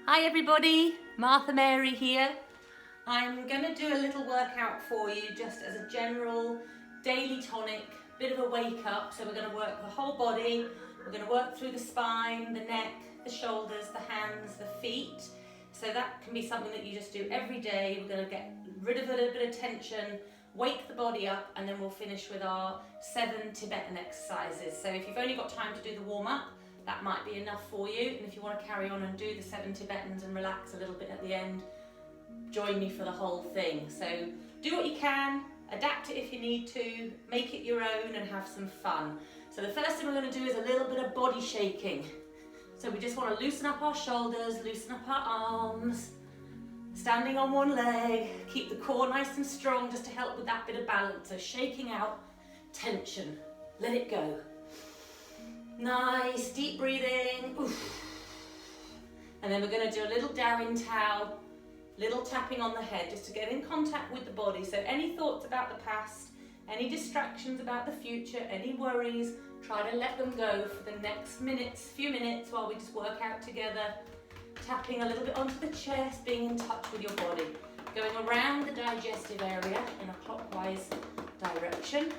Hi everybody, Martha Mary here. I'm going to do a little workout for you just as a general daily tonic, bit of a wake up. So we're going to work the whole body, we're going to work through the spine, the neck, the shoulders, the hands, the feet. So that can be something that you just do every day. We're going to get rid of a little bit of tension, wake the body up, and then we'll finish with our 7 Tibetan exercises. So if you've only got time to do the warm up, that might be enough for you. And if you want to carry on and do the 7 Tibetans and relax a little bit at the end, join me for the whole thing. So do what you can, adapt it if you need to, make it your own and have some fun. So the first thing we're going to do is a little bit of body shaking. So we just want to loosen up our shoulders, loosen up our arms, standing on one leg, keep the core nice and strong just to help with that bit of balance. So shaking out tension, let it go. Nice, deep breathing. Oof. And then we're going to do a little down towel, little tapping on the head just to get in contact with the body. So any thoughts about the past, any distractions about the future, any worries, try to let them go for the next few minutes while we just work out together. Tapping a little bit onto the chest, being in touch with your body. Going around the digestive area in a clockwise direction.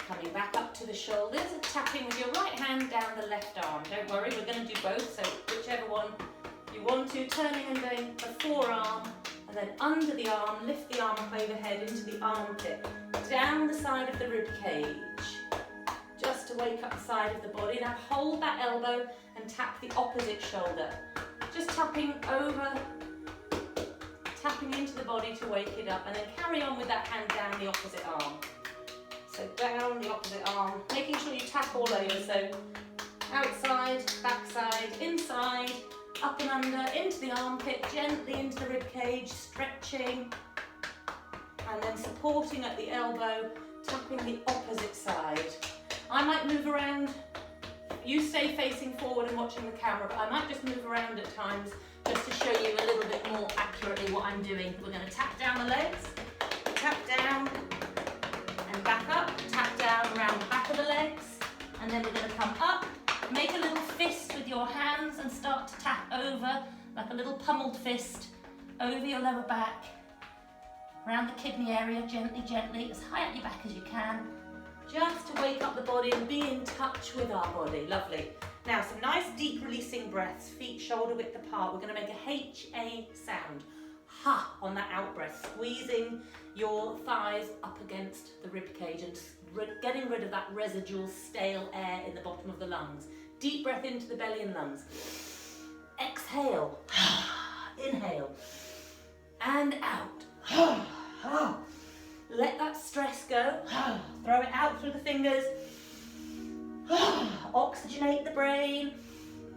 Coming back up to the shoulders and tapping with your right hand down the left arm. Don't worry, we're going to do both, so whichever one you want to. Turning and going the forearm, and then under the arm, lift the arm up overhead into the armpit. Down the side of the rib cage, just to wake up the side of the body. Now hold that elbow and tap the opposite shoulder. Just tapping over, tapping into the body to wake it up, and then carry on with that hand down the opposite arm. So down the opposite arm, making sure you tap all over. So outside, backside, inside, up and under, into the armpit, gently into the rib cage, stretching, and then supporting at the elbow, tapping the opposite side. I might move around. You stay facing forward and watching the camera, but I might just move around at times just to show you a little bit more accurately what I'm doing. We're going to tap down the legs, tap down and back up, tap down around the back of the legs, and then we're going to come up, make a little fist with your hands and start to tap over, like a little pummeled fist, over your lower back, around the kidney area, gently, gently, as high up your back as you can, just to wake up the body and be in touch with our body. Lovely. Now some nice deep releasing breaths, feet shoulder width apart. We're going to make a H-A sound. Ha, on that out breath, squeezing your thighs up against the rib cage and getting rid of that residual stale air in the bottom of the lungs. Deep breath into the belly and lungs. Exhale, inhale, and out. Let that stress go. Throw it out through the fingers. Oxygenate the brain.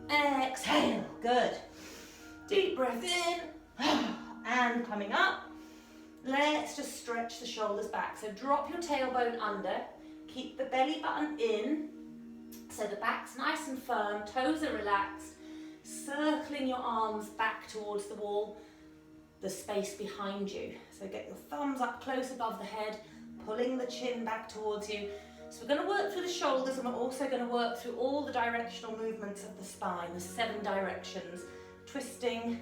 Exhale, good. Deep breath in. And coming up, let's just stretch the shoulders back. So drop your tailbone under, keep the belly button in, so the back's nice and firm, toes are relaxed, circling your arms back towards the wall, the space behind you. So get your thumbs up close above the head, pulling the chin back towards you. So we're going to work through the shoulders, and we're also going to work through all the directional movements of the spine, the 7 directions, twisting,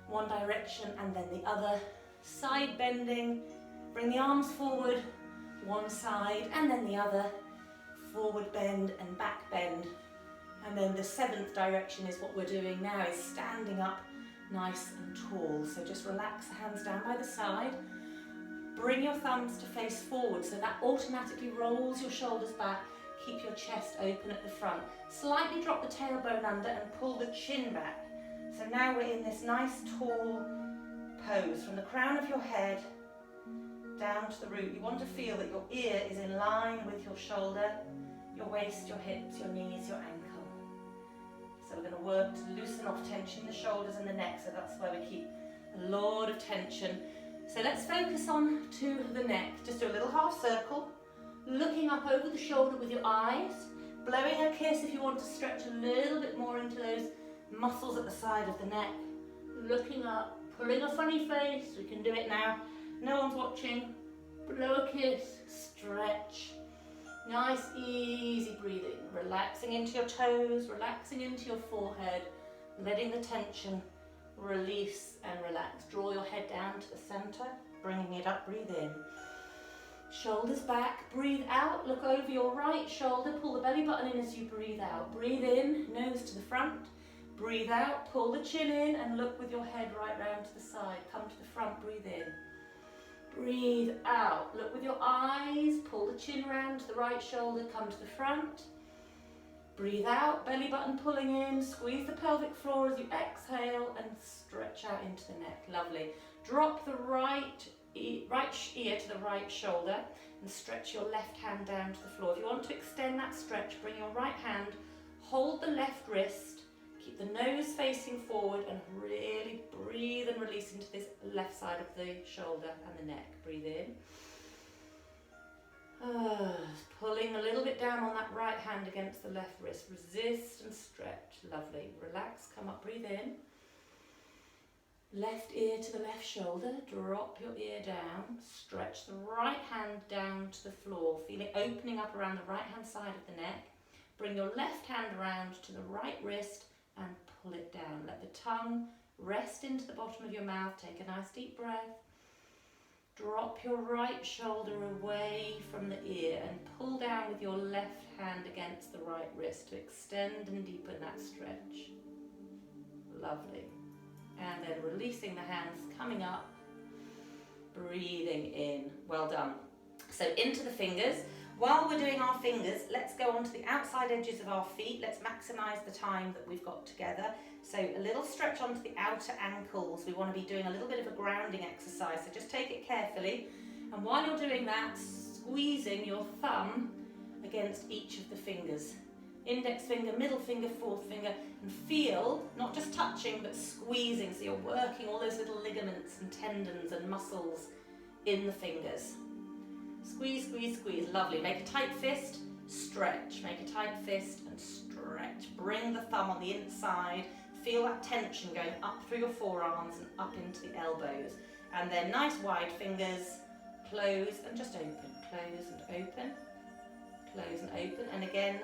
one direction and then the other, side bending, bring the arms forward, one side and then the other, forward bend and back bend. And then the 7th direction is what we're doing now, is standing up nice and tall. So just relax the hands down by the side, bring your thumbs to face forward so that automatically rolls your shoulders back, keep your chest open at the front. Slightly drop the tailbone under and pull the chin back. So now we're in this nice tall pose from the crown of your head down to the root. You want to feel that your ear is in line with your shoulder, your waist, your hips, your knees, your ankle. So we're going to work to loosen off tension in the shoulders and the neck, so that's where we keep a lot of tension. So let's focus on to the neck. Just do a little half circle, looking up over the shoulder with your eyes, blowing a kiss if you want to stretch a little bit more into those muscles at the side of the neck, looking up, pulling a funny face. We can do it now, no one's watching. Blow a kiss, stretch, nice easy breathing, relaxing into your toes, relaxing into your forehead, letting the tension release and relax. Draw your head down to the center, bringing it up, breathe in. Shoulders back, breathe out, look over your right shoulder, pull the belly button in as you breathe out. Breathe in, nose to the front, breathe out, pull the chin in and look with your head right round to the side. Come to the front, breathe in. Breathe out, look with your eyes, pull the chin round to the right shoulder, come to the front. Breathe out, belly button pulling in, squeeze the pelvic floor as you exhale and stretch out into the neck. Lovely. Drop the right ear to the right shoulder and stretch your left hand down to the floor. If you want to extend that stretch, bring your right hand, hold the left wrist, keep the nose facing forward and really breathe and release into this left side of the shoulder and the neck. Breathe in. Pulling a little bit down on that right hand against the left wrist. Resist and stretch. Lovely. Relax, come up, breathe in. Left ear to the left shoulder, drop your ear down, stretch the right hand down to the floor, feel it opening up around the right hand side of the neck. Bring your left hand around to the right wrist and pull it down. Let the tongue rest into the bottom of your mouth, take a nice deep breath. Drop your right shoulder away from the ear and pull down with your left hand against the right wrist to extend and deepen that stretch. Lovely. And then releasing the hands, coming up, breathing in. Well done. So into the fingers. While we're doing our fingers, let's go on to the outside edges of our feet. Let's maximise the time that we've got together. So a little stretch onto the outer ankles. We want to be doing a little bit of a grounding exercise, so just take it carefully. And while you're doing that, squeezing your thumb against each of the fingers. Index finger, middle finger, fourth finger, and feel, not just touching, but squeezing. So you're working all those little ligaments and tendons and muscles in the fingers. Squeeze, squeeze, squeeze. Lovely. Make a tight fist, stretch. Make a tight fist and stretch. Bring the thumb on the inside. Feel that tension going up through your forearms and up into the elbows. And then nice wide fingers, close and just open. Close and open. Close and open. And again,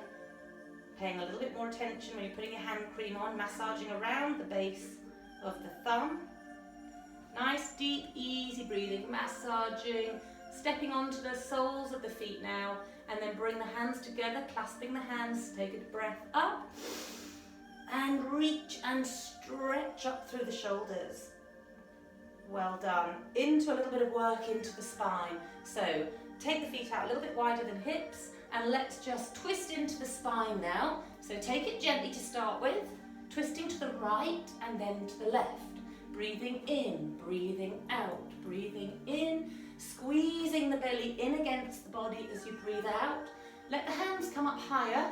paying a little bit more attention when you're putting your hand cream on, massaging around the base of the thumb. Nice, deep, easy breathing, massaging, stepping onto the soles of the feet now, and then bring the hands together, clasping the hands, take a breath up, and reach and stretch up through the shoulders. Well done. Into a little bit of work into the spine. So take the feet out a little bit wider than hips, and let's just twist into the spine now. So take it gently to start with, twisting to the right and then to the left. Breathing in, breathing out, breathing in, squeezing the belly in against the body as you breathe out. Let the hands come up higher.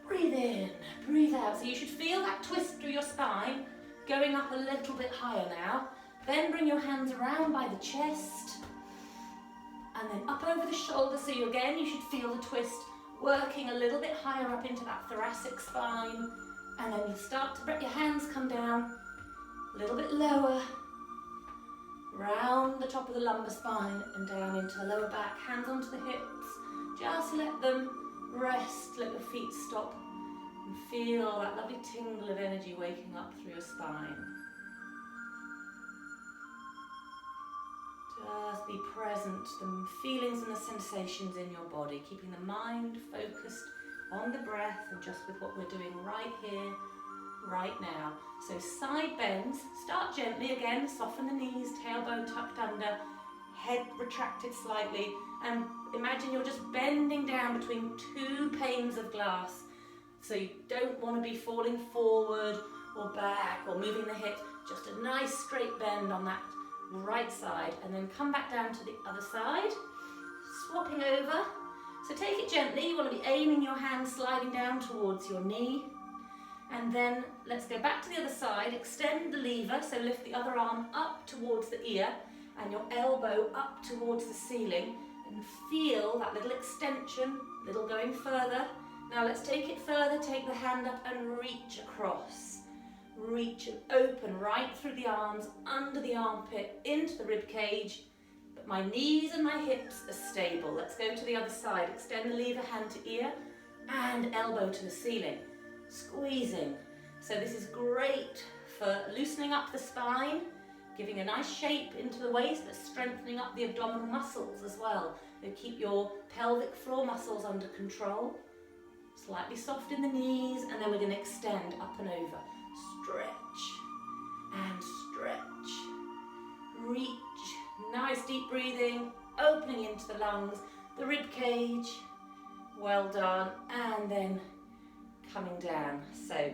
Breathe in, breathe out. So you should feel that twist through your spine, going up a little bit higher now. Then bring your hands around by the chest, and then up over the shoulder, so you should feel the twist working a little bit higher up into that thoracic spine. And then you start to let your hands come down a little bit lower, round the top of the lumbar spine and down into the lower back, hands onto the hips. Just let them rest, let your feet stop and feel that lovely tingle of energy waking up through your spine. Just be present to the feelings and the sensations in your body, keeping the mind focused on the breath and just with what we're doing right here, right now. So side bends, start gently again, soften the knees, tailbone tucked under, head retracted slightly, and imagine you're just bending down between two panes of glass. So you don't want to be falling forward or back or moving the hips, just a nice straight bend on that right side, and then come back down to the other side, swapping over. So take it gently, you want to be aiming your hand sliding down towards your knee, and then let's go back to the other side, extend the lever, so lift the other arm up towards the ear and your elbow up towards the ceiling, and feel that little extension, little going further. Now let's take it further, take the hand up and reach across. Reach and open right through the arms, under the armpit, into the rib cage. But my knees and my hips are stable. Let's go to the other side. Extend the lever, hand to ear and elbow to the ceiling. Squeezing. So this is great for loosening up the spine, giving a nice shape into the waist, but strengthening up the abdominal muscles as well. So keep your pelvic floor muscles under control. Slightly soft in the knees, and then we're going to extend up and over. Stretch and stretch. Reach. Nice deep breathing, opening into the lungs, the rib cage. Well done. And then coming down. So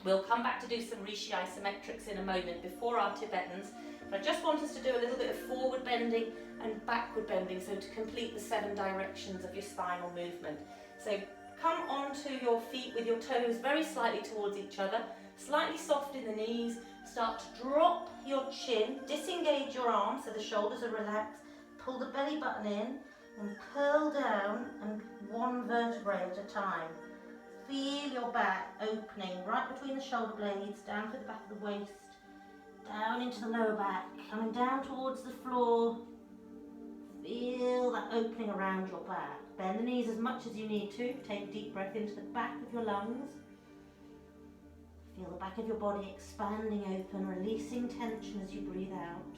we'll come back to do some Rishi isometrics in a moment before our Tibetans. But I just want us to do a little bit of forward bending and backward bending, so to complete the 7 directions of your spinal movement. So come onto your feet with your toes very slightly towards each other, slightly soft in the knees. Start to drop your chin, disengage your arms so the shoulders are relaxed. Pull the belly button in and curl down, and 1 vertebrae at a time. Feel your back opening right between the shoulder blades, down to the back of the waist, down into the lower back, coming down towards the floor. Feel that opening around your back. Bend the knees as much as you need to. Take a deep breath into the back of your lungs. Feel the back of your body expanding open, releasing tension as you breathe out.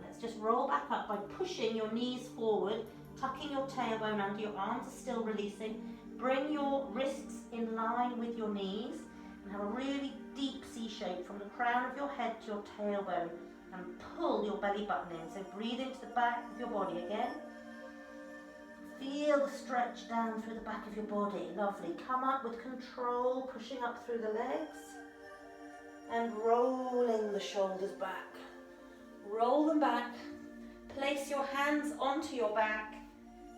Let's just roll back up by pushing your knees forward, tucking your tailbone under, your arms are still releasing. Bring your wrists in line with your knees and have a really deep C shape from the crown of your head to your tailbone, and pull your belly button in. So breathe into the back of your body again. Feel the stretch down through the back of your body. Lovely. Come up with control, pushing up through the legs and rolling the shoulders back. Roll them back. Place your hands onto your back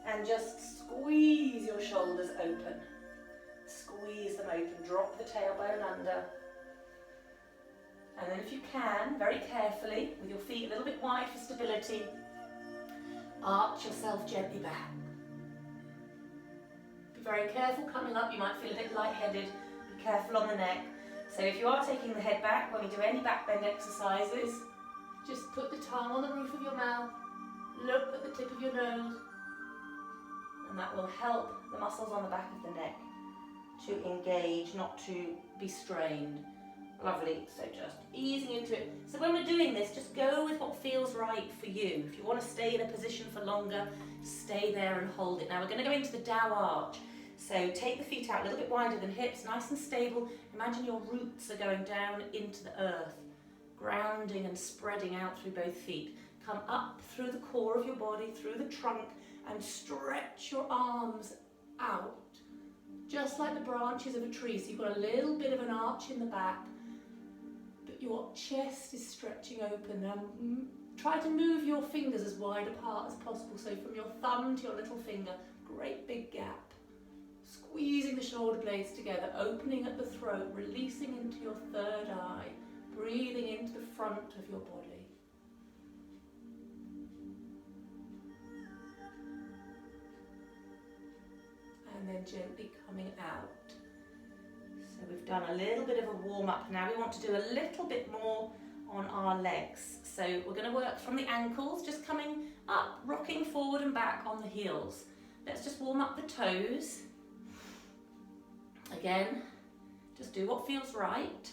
and just squeeze your shoulders open. Squeeze them open. Drop the tailbone under. And then if you can, very carefully, with your feet a little bit wide for stability, arch yourself gently back. Be very careful coming up. You might feel a bit lightheaded. Be careful on the neck. So if you are taking the head back, when we do any back bend exercises, just put the tongue on the roof of your mouth, look at the tip of your nose, and that will help the muscles on the back of the neck to engage, not to be strained. Lovely. So just easing into it. So when we're doing this, just go with what feels right for you. If you want to stay in a position for longer, stay there and hold it. Now we're going to go into the Tao arch. So take the feet out a little bit wider than hips, nice and stable. Imagine your roots are going down into the earth, grounding and spreading out through both feet. Come up through the core of your body, through the trunk, and stretch your arms out, just like the branches of a tree. So you've got a little bit of an arch in the back, but your chest is stretching open. Now try to move your fingers as wide apart as possible. So from your thumb to your little finger, great big gap. Squeezing the shoulder blades together, opening at the throat, releasing into your third eye, breathing into the front of your body. And then gently coming out. So we've done a little bit of a warm up. Now we want to do a little bit more on our legs. So we're going to work from the ankles, just coming up, rocking forward and back on the heels. Let's just warm up the toes. Again, just do what feels right.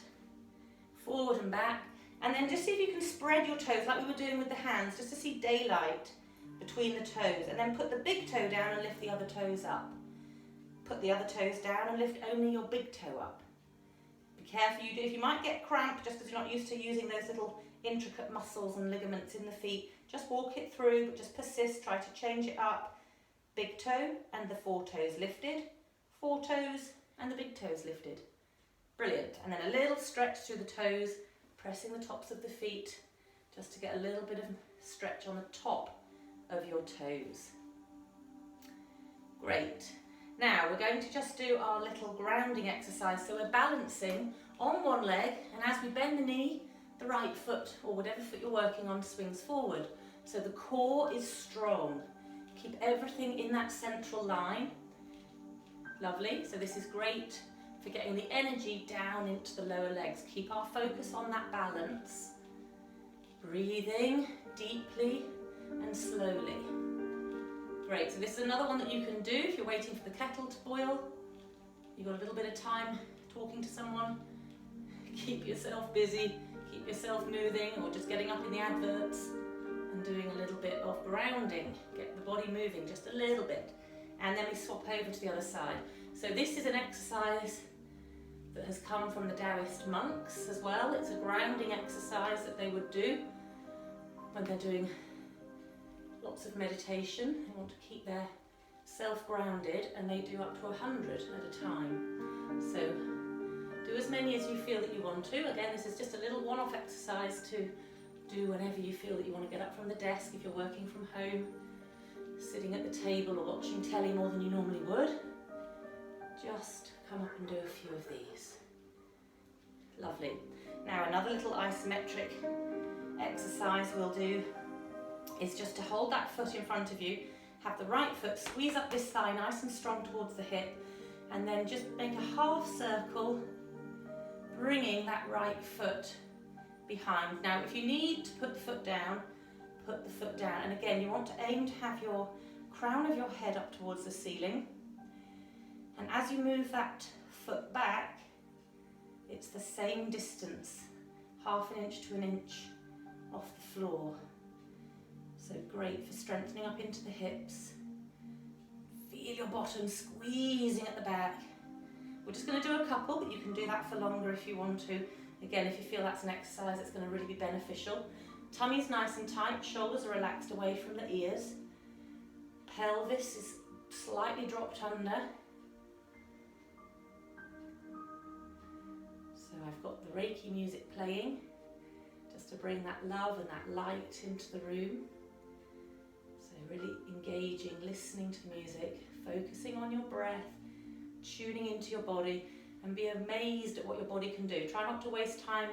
Forward and back. And then just see if you can spread your toes like we were doing with the hands, just to see daylight between the toes. And then put the big toe down and lift the other toes up. Put the other toes down and lift only your big toe up. Be careful if you might get cramp just because you're not used to using those little intricate muscles and ligaments in the feet. Just walk it through, but just persist, try to change it up. Big toe and the 4 toes lifted. 4 toes and the big toes lifted. Brilliant. And then a little stretch through the toes, pressing the tops of the feet just to get a little bit of stretch on the top of your toes. Great. Now we're going to just do our little grounding exercise. So we're balancing on one leg, and as we bend the knee, the right foot or whatever foot you're working on swings forward. So the core is strong. Keep everything in that central line. Lovely. So this is great for getting the energy down into the lower legs. Keep our focus on that balance. Breathing deeply and slowly. Great. So this is another one that you can do if you're waiting for the kettle to boil. You've got a little bit of time talking to someone. Keep yourself busy, keep yourself moving, or just getting up in the adverts and doing a little bit of grounding. Get the body moving just a little bit. And then we swap over to the other side. So this is an exercise that has come from the Taoist monks as well. It's a grounding exercise that they would do when they're doing lots of meditation. They want to keep their self grounded, and they do up to 100 at a time. So do as many as you feel that you want to. Again, this is just a little one-off exercise to do whenever you feel that you want to get up from the desk, if you're working from home, sitting at the table or watching telly more than you normally would. Just come up and do a few of these. Lovely. Now another little isometric exercise we'll do is just to hold that foot in front of you, have the right foot, squeeze up this thigh nice and strong towards the hip, and then just make a half circle, bringing that right foot behind. Now if you need to put the foot down, put the foot down. And again, you want to aim to have your crown of your head up towards the ceiling. And as you move that foot back, it's the same distance, half an inch to an inch off the floor. So great for strengthening up into the hips. Feel your bottom squeezing at the back. We're just going to do a couple, but you can do that for longer if you want to. Again, if you feel that's an exercise that's going to really be beneficial. Tummy's nice and tight, shoulders are relaxed away from the ears. Pelvis is slightly dropped under. So I've got the Reiki music playing, just to bring that love and that light into the room. So really engaging, listening to the music, focusing on your breath, tuning into your body, and be amazed at what your body can do. Try not to waste time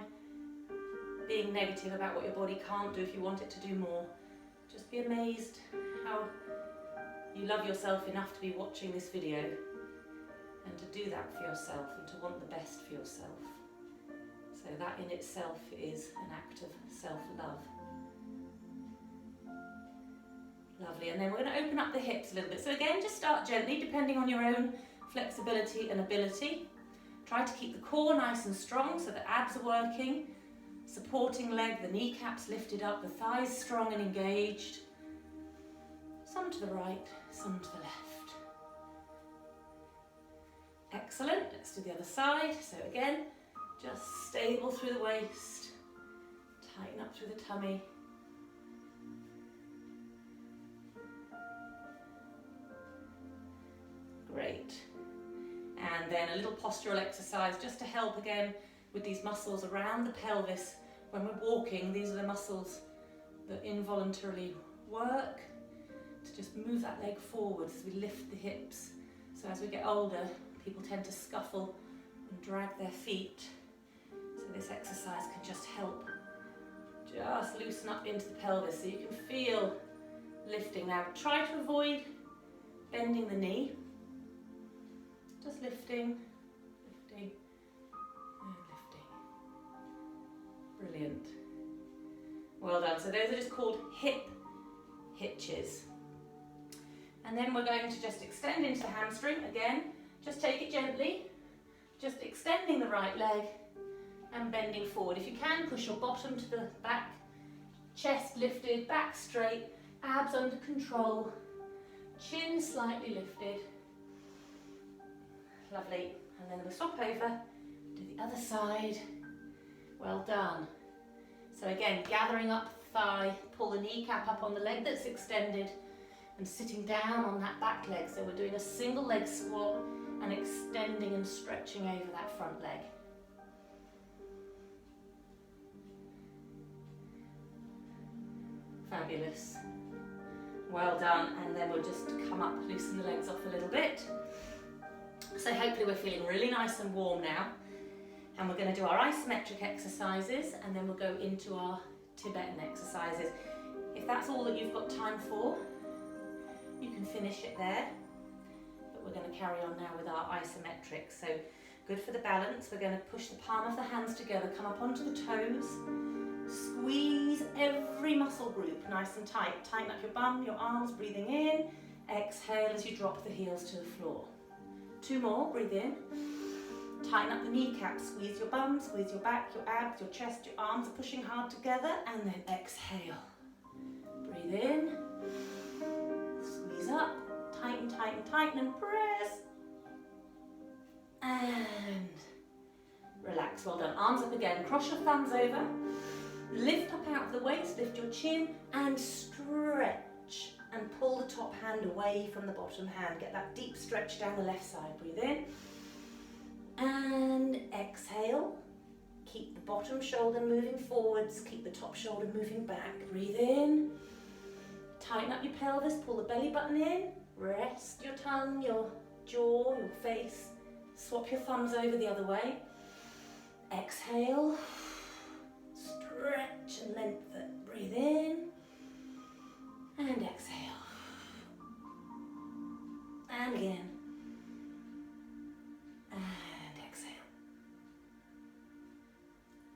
being negative about what your body can't do if you want it to do more. Just be amazed how you love yourself enough to be watching this video and to do that for yourself and to want the best for yourself. So that in itself is an act of self-love. Lovely, and then we're going to open up the hips a little bit. So again, just start gently, depending on your own flexibility and ability. Try to keep the core nice and strong so the abs are working. Supporting leg, the kneecaps lifted up, the thighs strong and engaged. Some to the right, some to the left. Excellent, let's do the other side. So again, just stable through the waist, tighten up through the tummy. Great. And then a little postural exercise just to help again with these muscles around the pelvis. When we're walking, these are the muscles that involuntarily work to just move that leg forward as we lift the hips. So as we get older, people tend to scuffle and drag their feet. So this exercise can just help just loosen up into the pelvis so you can feel lifting. Now try to avoid bending the knee. Just lifting, lifting, and lifting. Brilliant. Well done. So those are just called hip hitches. And then we're going to just extend into the hamstring again. Just take it gently. Just extending the right leg and bending forward. If you can, push your bottom to the back. Chest lifted, back straight, abs under control. Chin slightly lifted. Lovely. And then we'll swap over, do the other side. Well done. So again, gathering up the thigh, pull the kneecap up on the leg that's extended and sitting down on that back leg. So we're doing a single leg squat and extending and stretching over that front leg. Fabulous. Well done. And then we'll just come up, loosen the legs off a little bit. So hopefully we're feeling really nice and warm now. And we're going to do our isometric exercises and then we'll go into our Tibetan exercises. If that's all that you've got time for, you can finish it there. But we're going to carry on now with our isometrics. So good for the balance. We're going to push the palm of the hands together, come up onto the toes, squeeze every muscle group nice and tight. Tighten up your bum, your arms, breathing in. Exhale as you drop the heels to the floor. Two more, breathe in Tighten up the kneecaps, squeeze your bum, squeeze your back, your abs, your chest, your arms are pushing hard together, and then exhale. Breathe in, squeeze up, tighten, tighten, tighten, and press. And relax, well done. Arms up again, cross your thumbs over, lift up out of the waist, lift your chin, and stretch. And pull the top hand away from the bottom hand. Get that deep stretch down the left side. Breathe in. And exhale. Keep the bottom shoulder moving forwards. Keep the top shoulder moving back. Breathe in. Tighten up your pelvis. Pull the belly button in. Rest your tongue, your jaw, your face. Swap your thumbs over the other way. Exhale. Stretch and lengthen. Breathe in. And exhale. And again. And exhale.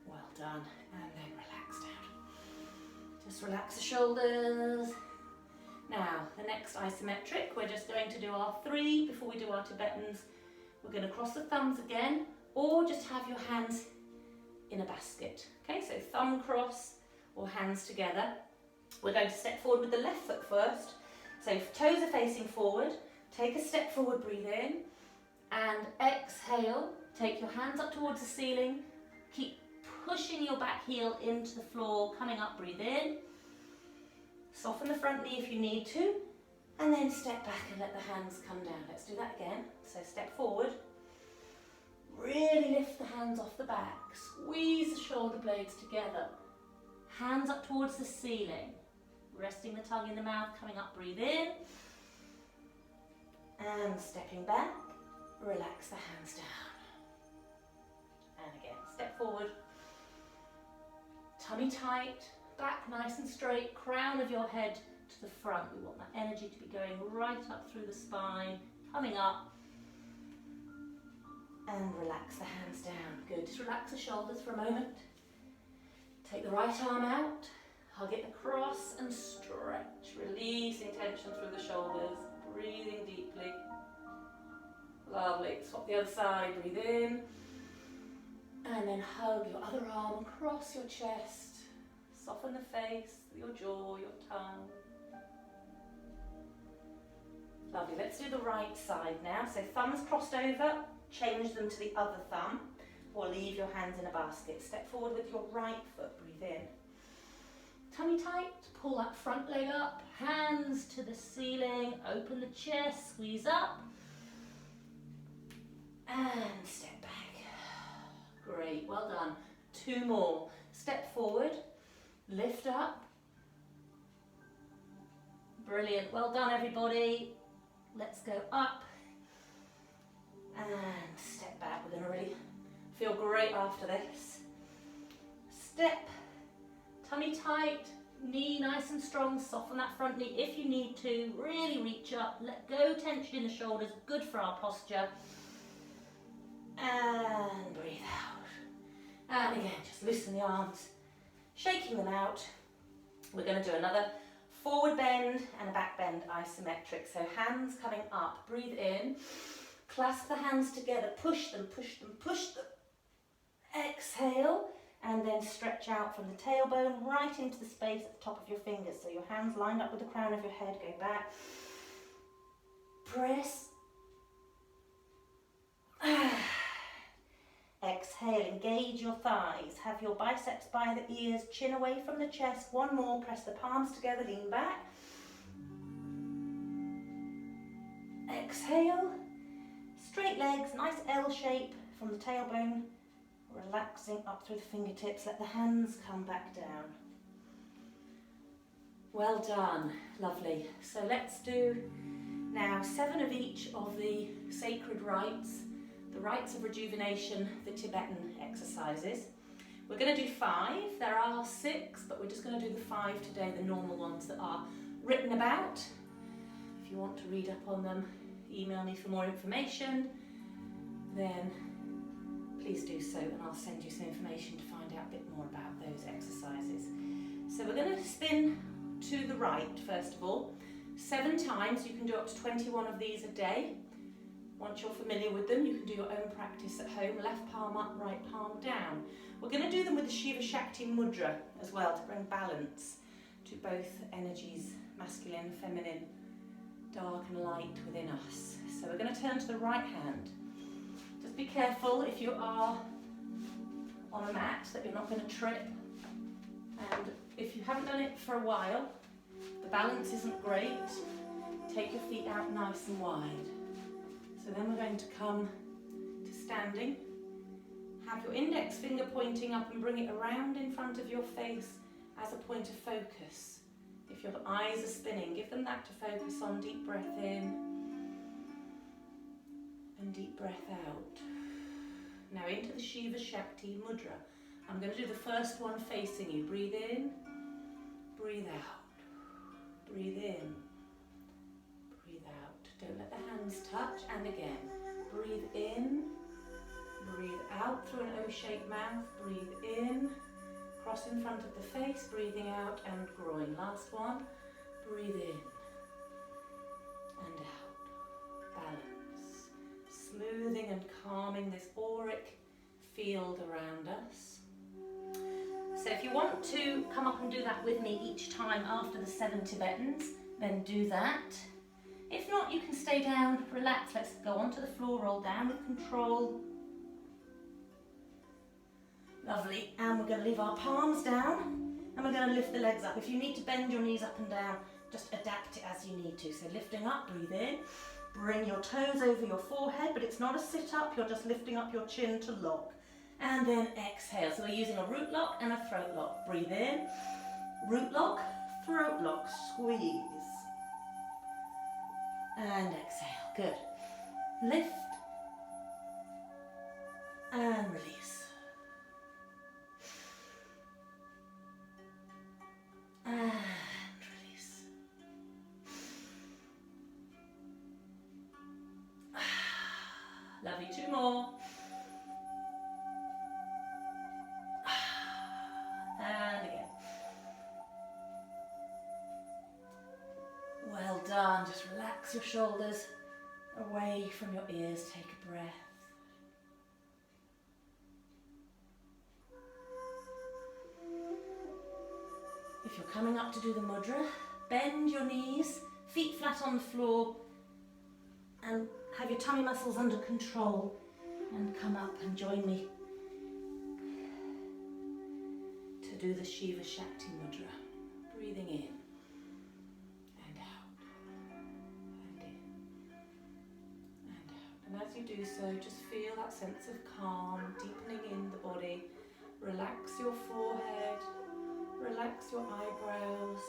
Well done. And then relax down. Just relax the shoulders. Now, the next isometric, we're just going to do our 3 before we do our Tibetans. We're going to cross the thumbs again, or just have your hands in a basket. Okay, so thumb cross or hands together. We're going to step forward with the left foot first. So toes are facing forward. Take a step forward, breathe in. And exhale. Take your hands up towards the ceiling. Keep pushing your back heel into the floor. Coming up, breathe in. Soften the front knee if you need to. And then step back and let the hands come down. Let's do that again. So step forward. Really lift the hands off the back. Squeeze the shoulder blades together. Hands up towards the ceiling. Resting the tongue in the mouth, coming up, breathe in. And stepping back, relax the hands down. And again, step forward. Tummy tight, back nice and straight, crown of your head to the front. We want that energy to be going right up through the spine, coming up. And relax the hands down. Good, just relax the shoulders for a moment. Take the right arm out. Hug it across and stretch, releasing tension through the shoulders, breathing deeply. Lovely. Swap the other side, breathe in. And then hug your other arm across your chest. Soften the face, your jaw, your tongue. Lovely. Let's do the right side now. So thumbs crossed over, change them to the other thumb, or leave your hands in a basket. Step forward with your right foot, breathe in. Tummy tight, pull that front leg up, hands to the ceiling, open the chest, squeeze up, and step back. Great, well done. 2 more. Step forward, lift up. Brilliant, well done everybody. Let's go up and step back. We're going to really feel great after this. Step. Tummy tight, knee nice and strong, soften that front knee if you need to, really reach up, let go tension in the shoulders, good for our posture. And breathe out. And again, just loosen the arms, shaking them out. We're going to do another forward bend and a back bend isometric. So hands coming up, breathe in, clasp the hands together, push them, push them, push them. Exhale. And then stretch out from the tailbone right into the space at the top of your fingers. So your hands lined up with the crown of your head, go back. Press. Exhale, engage your thighs. Have your biceps by the ears, chin away from the chest. 1 more, press the palms together, lean back. Exhale. Straight legs, nice L shape from the tailbone. Relaxing up through the fingertips, let the hands come back down. Well done, lovely. So let's do now 7 of each of the sacred rites, the rites of rejuvenation, the Tibetan exercises. We're going to do 5, there are 6, but we're just going to do the 5 today, the normal ones that are written about. If you want to read up on them, email me for more information, then please do so, and I'll send you some information to find out a bit more about those exercises. So we're going to spin to the right first of all, 7 times. You can do up to 21 of these a day. Once you're familiar with them, you can do your own practice at home. Left palm up, right palm down. We're going to do them with the Shiva Shakti Mudra as well to bring balance to both energies, masculine, feminine, dark and light within us. So we're going to turn to the right hand. Just be careful if you are on a mat that you're not going to trip. And if you haven't done it for a while, the balance isn't great, take your feet out nice and wide. So then we're going to come to standing. Have your index finger pointing up and bring it around in front of your face as a point of focus. If your eyes are spinning, give them that to focus on. Deep breath in and deep breath out. Now into the Shiva Shakti Mudra. I'm going to do the first one facing you. Breathe in, breathe out, breathe in, breathe out. Don't let the hands touch, and again. Breathe in, breathe out through an O-shaped mouth, breathe in, cross in front of the face, breathing out and groin. Last one, breathe in and out. Balance. Smoothing and calming this auric field around us. So if you want to come up and do that with me each time after the 7 Tibetans, then do that. If not, you can stay down, relax. Let's go onto the floor, roll down with control. Lovely. And we're going to leave our palms down and we're going to lift the legs up. If you need to bend your knees up and down, just adapt it as you need to. So lifting up, breathe in. Bring your toes over your forehead, but it's not a sit up, you're just lifting up your chin to lock. And then exhale. So we're using a root lock and a throat lock. Breathe in, root lock, throat lock, squeeze. And exhale. Good. Lift and release. And release. Lovely. 2 more. And again. Well done. Just relax your shoulders away from your ears. Take a breath. If you're coming up to do the mudra, bend your knees, feet flat on the floor, and have your tummy muscles under control, and come up and join me to do the Shiva Shakti Mudra. Breathing in and out, and in and out. And as you do so, just feel that sense of calm deepening in the body. Relax your forehead, relax your eyebrows.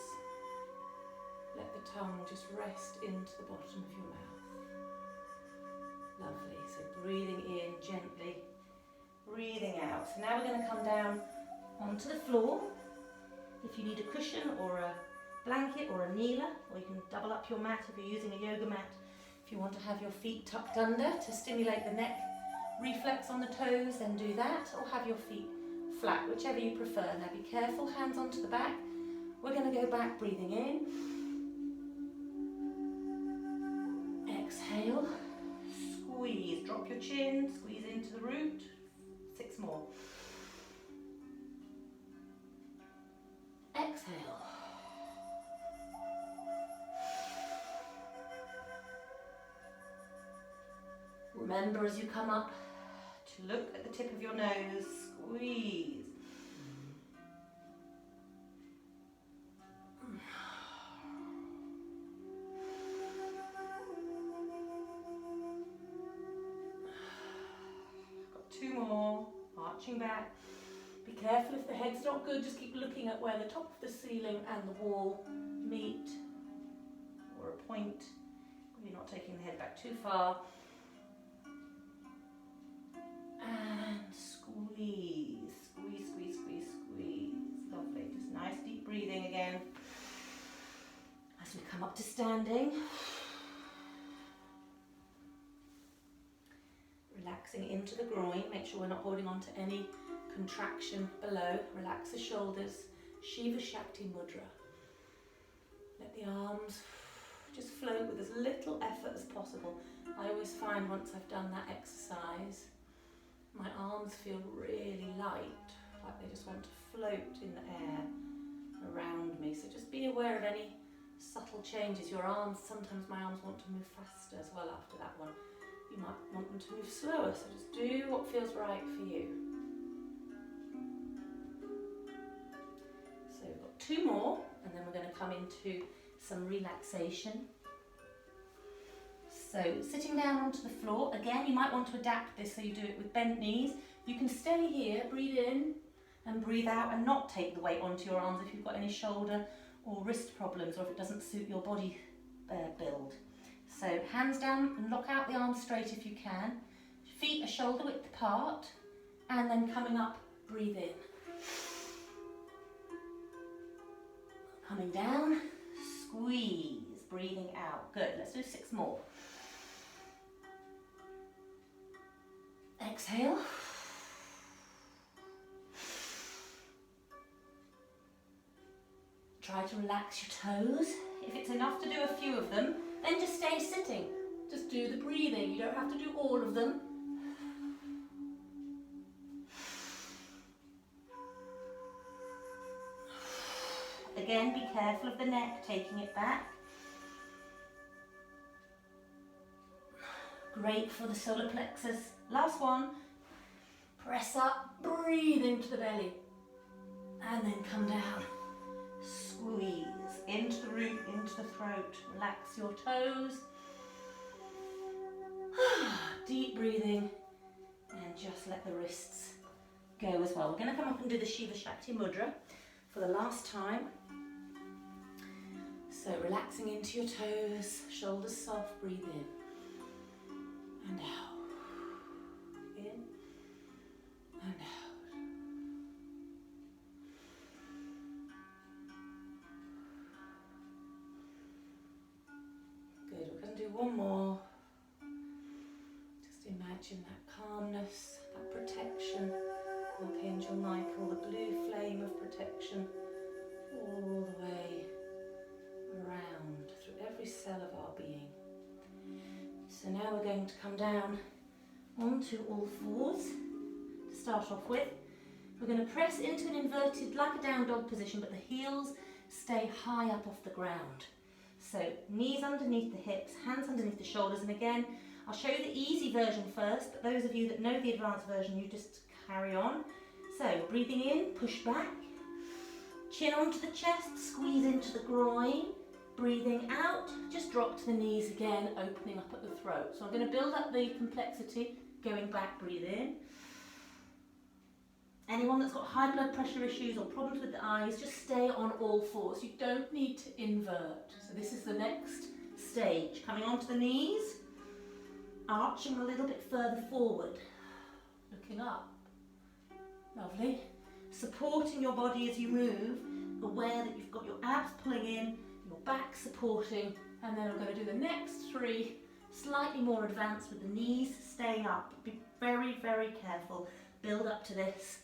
Let the tongue just rest into the bottom of your mouth. Lovely. So breathing in gently, breathing out. So now we're going to come down onto the floor. If you need a cushion or a blanket or a kneeler, or you can double up your mat if you're using a yoga mat. If you want to have your feet tucked under to stimulate the neck reflex on the toes, then do that, or have your feet flat, whichever you prefer. Now be careful, hands onto the back. We're going to go back, breathing in. Exhale. Squeeze, drop your chin, squeeze into the root. 6 more. Exhale. Remember as you come up to look at the tip of your nose, squeeze. Got 2 more, arching back. Be careful if the head's not good, just keep looking at where the top of the ceiling and the wall meet, or a point. You're not taking the head back too far. And squeeze, squeeze, squeeze, squeeze, squeeze. Lovely, just nice deep breathing again. As we come up to standing. Relaxing into the groin, make sure we're not holding on to any contraction below. Relax the shoulders. Shiva Shakti Mudra. Let the arms Just float with as little effort as possible. I always find once I've done that exercise, my arms feel really light, like they just want to float in the air around me. So just be aware of any subtle changes. Your arms, sometimes my arms want to move faster as well after that one. You might want them to move slower, so just do what feels right for you. So we've got 2 more, and then we're going to come into some relaxation. So sitting down onto the floor, again you might want to adapt this so you do it with bent knees. You can stay here, breathe in and breathe out, and not take the weight onto your arms if you've got any shoulder or wrist problems, or if it doesn't suit your body build. So hands down and lock out the arms straight if you can. Feet are shoulder width apart, and then coming up, breathe in. Coming down, squeeze, breathing out. Good, let's do 6 more. Exhale. Try to relax your toes. If it's enough to do a few of them, then just stay sitting. Just do the breathing. You don't have to do all of them. Again, be careful of the neck, taking it back. Great for the solar plexus. Last one. Press up, breathe into the belly, and then come down. Squeeze into the root, into the throat. Relax your toes. Deep breathing, and just let the wrists go as well. We're going to come up and do the Shiva Shakti Mudra for the last time. So relaxing into your toes, shoulders soft, breathe in and out. In and out. Good, we're going to do one more. Just imagine that calmness, that protection. Archangel Michael, the blue flame of protection, all the way around through every cell of our being. So now we're going to come down onto all fours to start off with. We're going to press into an inverted, like a down dog position, but the heels stay high up off the ground. So knees underneath the hips, hands underneath the shoulders, and again, I'll show you the easy version first, but those of you that know the advanced version, you just carry on. So breathing in, push back, chin onto the chest, squeeze into the groin. Breathing out, just drop to the knees again, opening up at the throat. So I'm going to build up the complexity, going back, breathe in. Anyone that's got high blood pressure issues or problems with the eyes, just stay on all fours. You don't need to invert. So this is the next stage. Coming onto the knees, arching a little bit further forward, looking up. Lovely. Supporting your body as you move, aware that you've got your abs pulling in, your back supporting, and then I'm going to do the next 3 slightly more advanced with the knees staying up. Be very, very careful. Build up to this.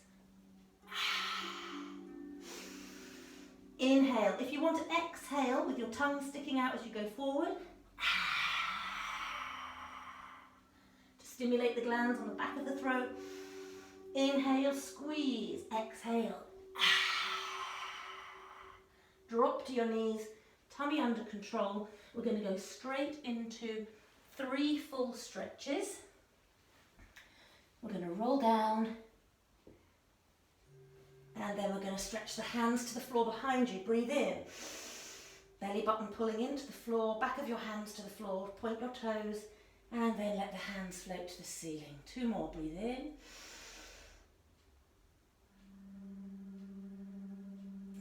Inhale. If you want to exhale with your tongue sticking out as you go forward, to stimulate the glands on the back of the throat. Inhale, squeeze. Exhale. Drop to your knees. Tummy under control. We're going to go straight into 3 full stretches. We're going to roll down, and then we're going to stretch the hands to the floor behind you. Breathe in. Belly button pulling into the floor, back of your hands to the floor, point your toes, and then let the hands float to the ceiling. 2 more. Breathe in.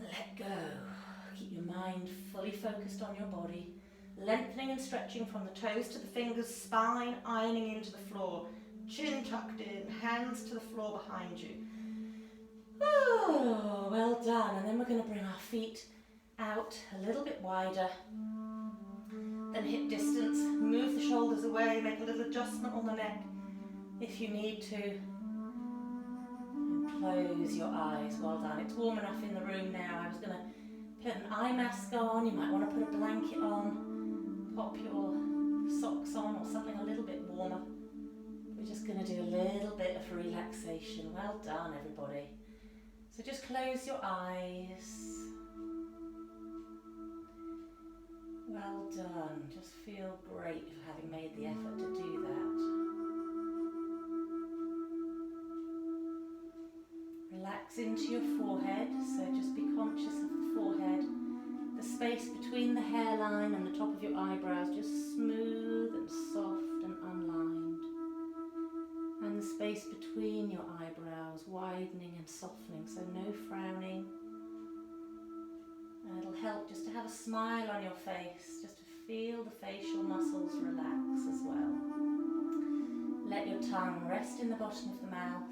Let go. Keep your mind fully focused on your body, lengthening and stretching from the toes to the fingers, spine ironing into the floor, chin tucked in, hands to the floor behind you. Oh, well done. And then we're going to bring our feet out a little bit wider than hip distance. Move the shoulders away, make a little adjustment on the neck if you need to. And close your eyes. Well done. It's warm enough in the room now. I was going to put an eye mask on. You might want to put a blanket on. Pop your socks on or something a little bit warmer. We're just going to do a little bit of relaxation. Well done, everybody. So just close your eyes. Well done. Just feel great for having made the effort to do that. Relax into your forehead, so just be conscious of the forehead. The space between the hairline and the top of your eyebrows, just smooth and soft and unlined. And the space between your eyebrows widening and softening, so no frowning. And it'll help just to have a smile on your face, just to feel the facial muscles relax as well. Let your tongue rest in the bottom of the mouth.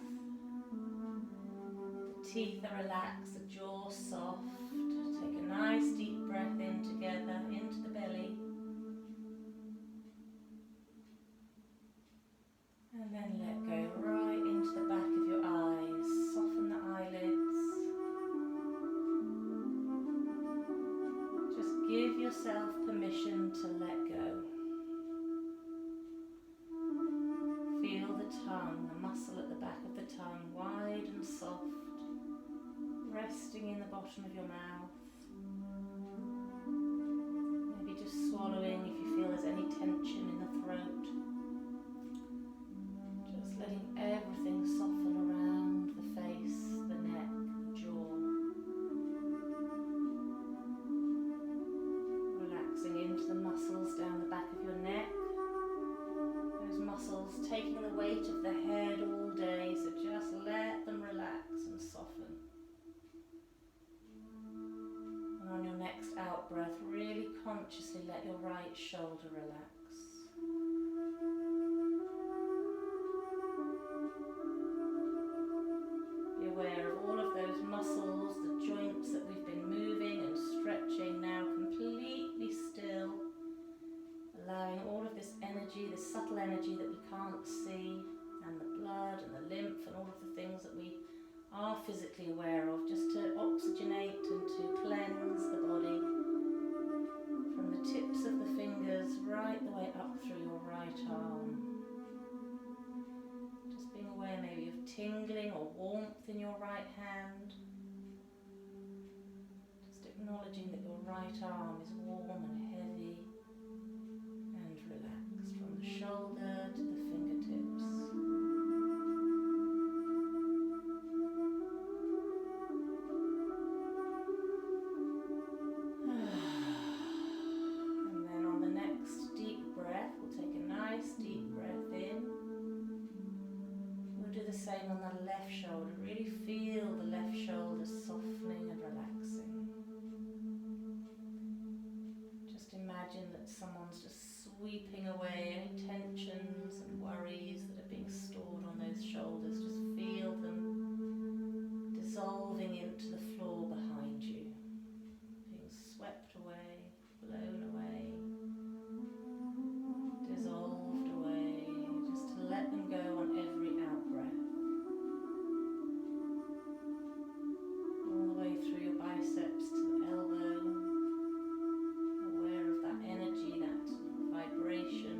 The teeth are relaxed, the jaw soft. Take a nice deep breath in together, into the belly. And then let go right into the back of your eyes. Soften the eyelids. Just give yourself permission to let go. Feel the tongue, the muscle at the back of the tongue, wide and soft, resting in the bottom of your mouth. Maybe just swallowing if you feel there's any tension in the throat. Just letting everything soften around the face, the neck, the jaw. Relaxing into the muscles down the back of your neck. Those muscles taking the weight of the head all day, so just let them relax and soften. And on your next out breath, really consciously let your right shoulder relax. Be aware of all of those muscles, the joints that we've been moving and stretching, now completely still. Allowing all of this energy, this subtle energy that we can't see, and the blood and the lymph and all of the things that we are physically aware of, just to oxygenate and to cleanse the body from the tips of the fingers right the way up through your right arm. Just being aware maybe of tingling or warmth in your right hand. Just acknowledging that your right arm is warm and heavy and relaxed from the shoulder to the fingertips. And then on the next deep breath, we'll take a nice deep breath in. We'll do the same on the left shoulder. Really feel the left shoulder softening and relaxing. Just imagine that someone's just sweeping away any tensions and worries that are being stored on those shoulders. Just feel them dissolving into the floor behind you, being swept away, blown away, dissolved away, just to let them go on every out breath. All the way through your biceps to the elbow, aware of that energy, that vibration,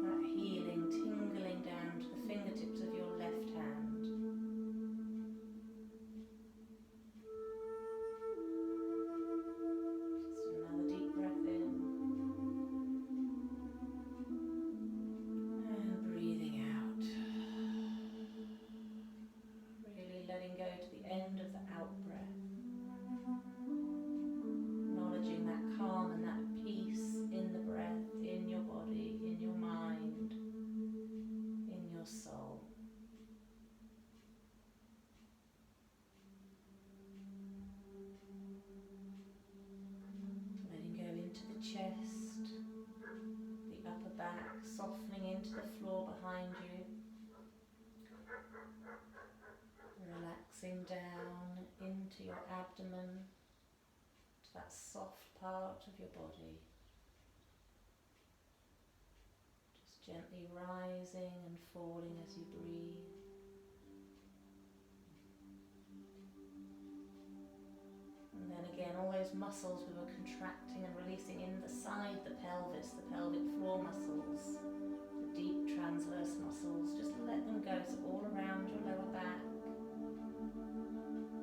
that healing, tingling down to the fingertips of your left hand. Just another deep breath in. And breathing out. Really letting go to the end of the out breath. Acknowledging that calm and that peace in the breath, in your body, in your mind, in your soul. Letting go into the chest, the upper back, softening into the floor behind you. Relaxing down into your abdomen, to that soft part of your body. Just gently rising and falling as you breathe. And then And again, all those muscles we were contracting and releasing inside the pelvis, the pelvic floor muscles, the deep transverse muscles, just let them go. So all around your lower back.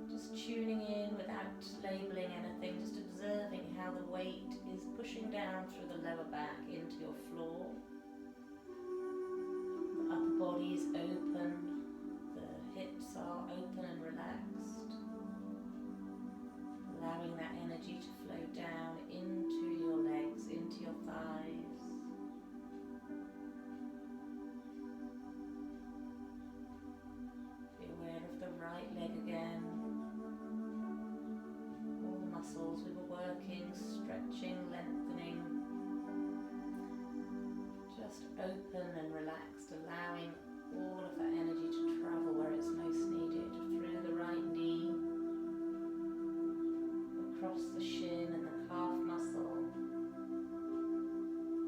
Just tuning in without labeling anything, just observing how the weight is pushing down through the lower back into your floor. The upper body is open, the hips are open and relaxed, allowing that energy to flow down into your legs, into your thighs. Be aware of the right leg again. All the muscles we were working, stretching, lengthening. Just open and relaxed, allowing all of that energy to travel where it's most needed, through the right knee, across the shin and the calf muscle,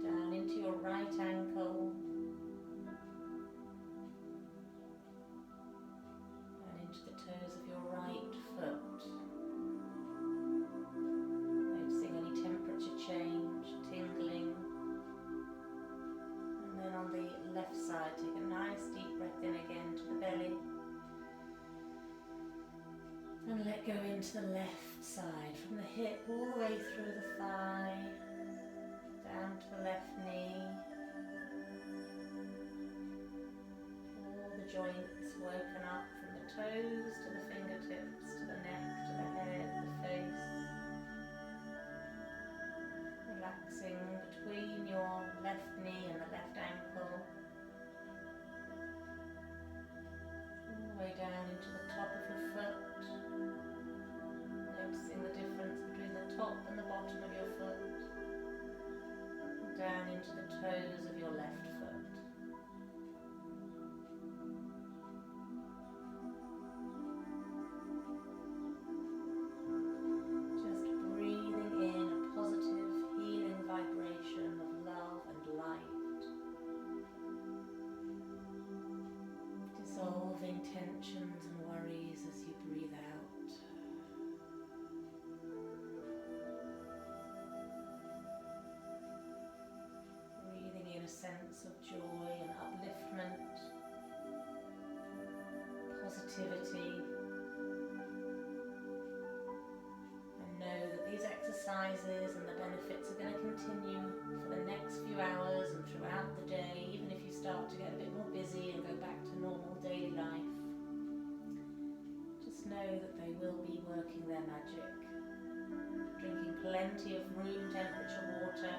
down into your right ankle, and into the toes of your right foot. Noticing any temperature change, tingling. And then on the left side, take a nice deep breath in again to the belly. And let go into the left side, from the hip all the way through the thigh, down to the left knee. All the joints woken up from the toes to the fingertips, to the neck, to the head, the face. Relaxing between your left knee and the left ankle. All the way down into the top of your foot. Noticing the difference between the top and the bottom of your foot. And down into the toes of your left foot. Just breathing in a positive, healing vibration of love and light. Dissolving tensions and worries as you breathe out. Breathing in a sense of joy and upliftment, positivity. And know that these exercises and the benefits are going to continue for the next few hours and throughout the day, even if you start to get a bit more busy and go back to normal daily life. Just know that they will be working their magic. Drinking plenty of room temperature water,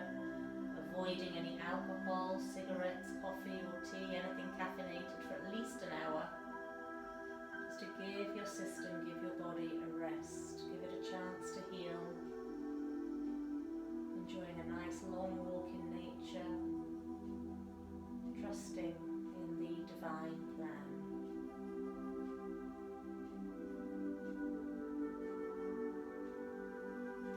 avoiding any alcohol, cigarettes, coffee or tea, anything caffeinated for at least an hour. Just to give your system, give your body a rest, give it a chance to heal. Enjoying a nice long walk in nature, trusting in the divine plan.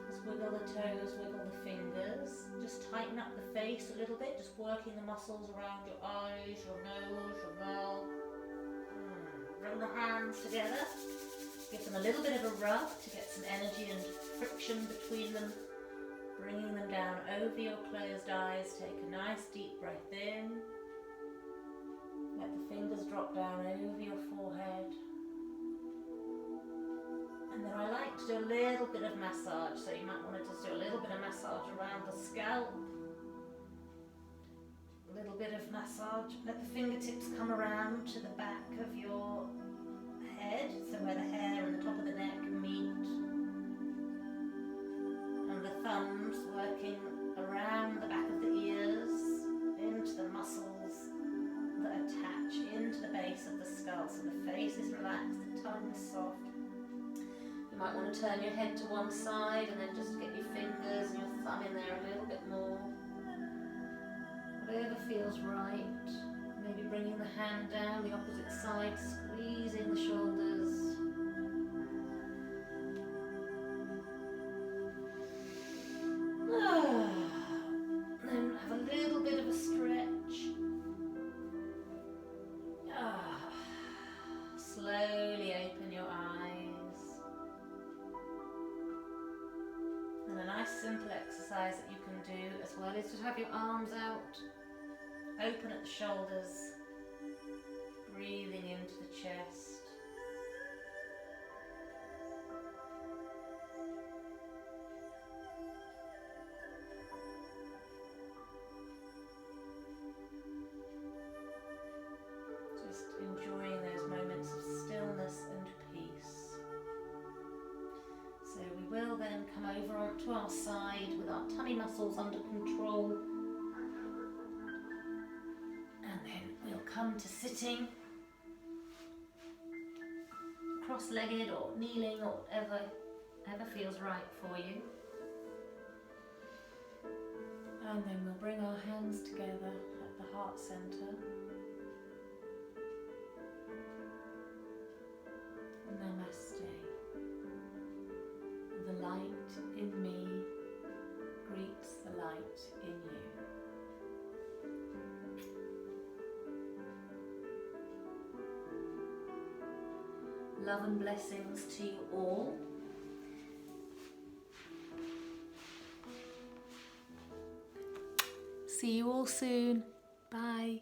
Just wiggle the toes, wiggle the fingers. Just tighten up the face a little bit, just working the muscles around your eyes, your nose, your mouth. Bring the hands together. Give them a little bit of a rub to get some energy and friction between them. Bringing them down over your closed eyes. Take a nice deep breath in. Let the fingers drop down over your forehead. And then I like to do a little bit of massage, so you might want to just do a little bit of massage around the scalp. A little bit of massage. Let the fingertips come around to the back of your head, so where the hair and the top of the neck meet. And the thumbs working around the back of the ears, into the muscles that attach into the base of the skull. So the face is relaxed, the tongue is soft. You might want to turn your head to one side and then just get your fingers and your thumb in there a little bit more. Whatever feels right. Maybe bringing the hand down the opposite side, squeezing the shoulders. Then have a little bit of a stretch. Slowly open your eyes. nice simple exercise that you can do as well is to have your arms out, open at the shoulders, breathing into the chest. Just enjoying those moments of stillness and peace. So we will then come over onto our side with our tummy muscles under control. And then we'll come to sitting, cross-legged or kneeling or whatever feels right for you. And then we'll bring our hands together at the heart centre. Namaste. The light in me greets the light in you. Love and blessings to you all. See you all soon. Bye.